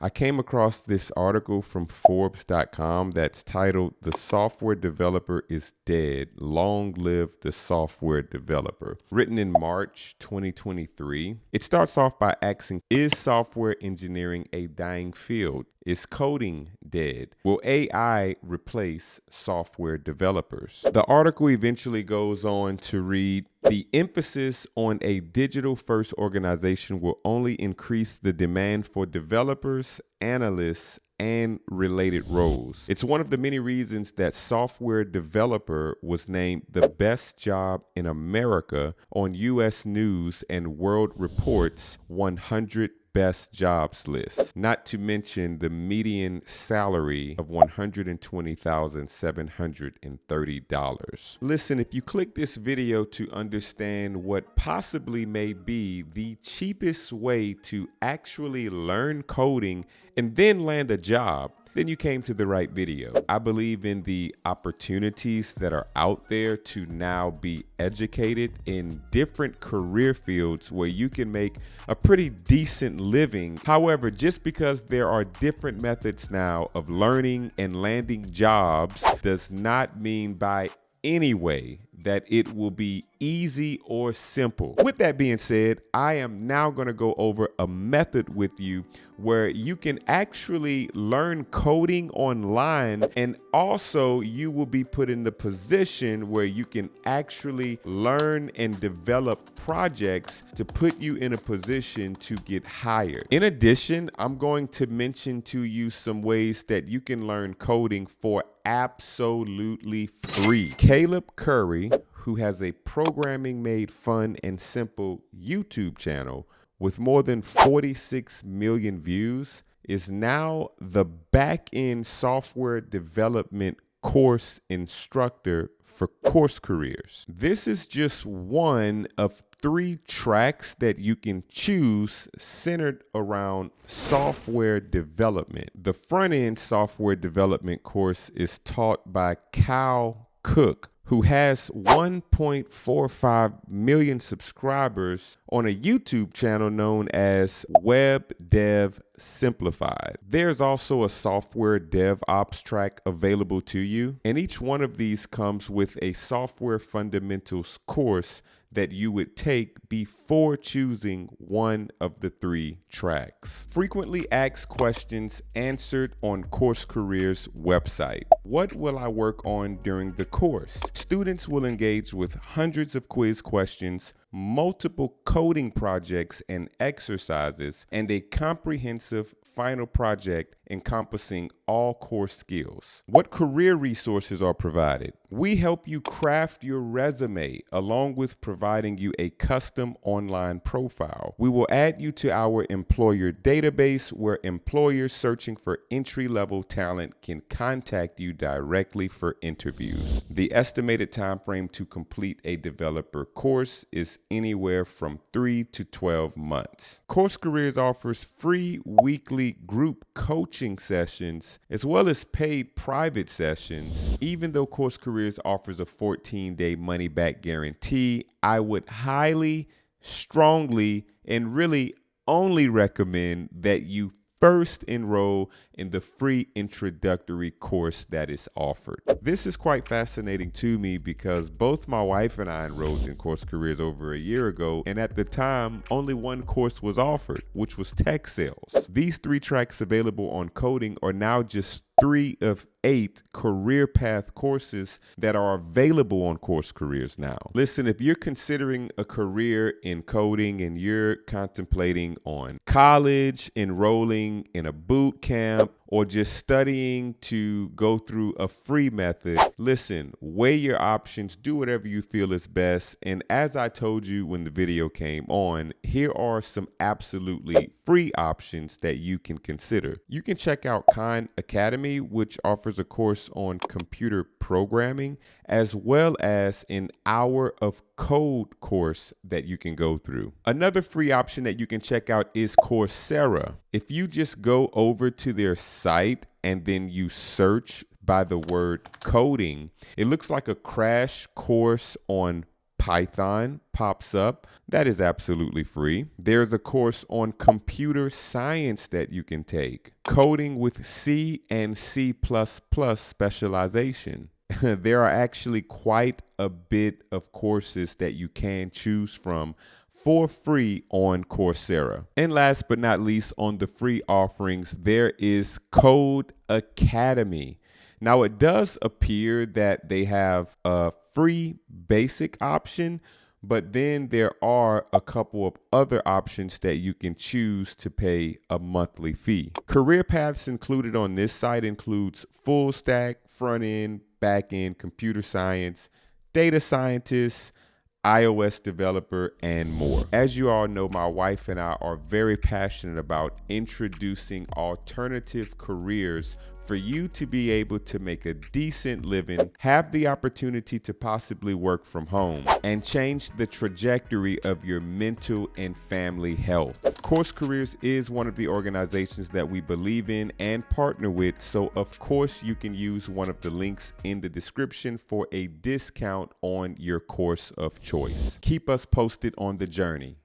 I came across this article from Forbes.com that's titled "The Software Developer is Dead. Long Live the Software Developer," written in March 2023. It starts off by asking, is software engineering a dying field? Is coding dead? Will AI replace software developers? The article eventually goes on to read, the emphasis on a digital-first organization will only increase the demand for developers, analysts, and related roles. It's one of the many reasons that software developer was named the best job in America on U.S. News and World Report's 100 best jobs list, not to mention the median salary of $120,730. Listen, if you click this video to understand what possibly may be the cheapest way to actually learn coding and then land a job, then you came to the right video. I believe in the opportunities that are out there to now be educated in different career fields where you can make a pretty decent living. However, just because there are different methods now of learning and landing jobs does not mean by any way that it will be easy or simple. With that being said, I am now going to go over a method with you where you can actually learn coding online, and also you will be put in the position where you can actually learn and develop projects to put you in a position to get hired. In addition, I'm going to mention to you some ways that you can learn coding for absolutely free. Caleb Curry, who has a Programming Made Fun and Simple YouTube channel with more than 46 million views, is now the back-end software development course instructor for Course Careers. This is just one of 3 tracks that you can choose centered around software development. The front-end software development course is taught by Cal Cook, who has 1.45 million subscribers on a YouTube channel known as Web Dev Simplified. There's also a software DevOps track available to you, and each one of these comes with a software fundamentals course that you would take before choosing one of the 3 tracks. Frequently asked questions answered on Course Careers website. What will I work on during the course? Students will engage with hundreds of quiz questions, multiple coding projects and exercises, and a comprehensive final project encompassing all core skills. What career resources are provided? We help you craft your resume along with providing you a custom online profile. We will add you to our employer database where employers searching for entry-level talent can contact you directly for interviews. The estimated time frame to complete a developer course is anywhere from 3 to 12 months. Course Careers offers free weekly group coaching sessions as well as paid private sessions. Even though Course Careers offers a 14-day money-back guarantee, I would highly, strongly, and really only recommend that you first enroll in the free introductory course that is offered. This is quite fascinating to me because both my wife and I enrolled in Course Careers over a year ago, and at the time only one course was offered, which was tech sales. These 3 tracks available on coding are now just 3 of 8 career path courses that are available on Course Careers now. Listen, if you're considering a career in coding and you're contemplating on college, enrolling in a boot camp, or just studying to go through a free method, listen, weigh your options, do whatever you feel is best. And as I told you when the video came on, here are some absolutely free options that you can consider. You can check out Khan Academy, which offers a course on computer programming, as well as an hour of code course that you can go through. Another free option that you can check out is Coursera. If you just go over to their site and then you search by the word coding, it looks like a crash course on Python pops up. That is absolutely free. There's a course on computer science that you can take. Coding with C and C++ specialization. There are actually quite a bit of courses that you can choose from for free on Coursera. And last but not least, on the free offerings, there is Code Academy. Now, it does appear that they have a free basic option, but then there are a couple of other options that you can choose to pay a monthly fee. Career paths included on this site includes full stack, front end, back end, computer science, data scientist, iOS developer, and more. As you all know, my wife and I are very passionate about introducing alternative careers for you to be able to make a decent living, have the opportunity to possibly work from home, and change the trajectory of your mental and family health. Course Careers is one of the organizations that we believe in and partner with, so of course you can use one of the links in the description for a discount on your course of choice. Keep us posted on the journey.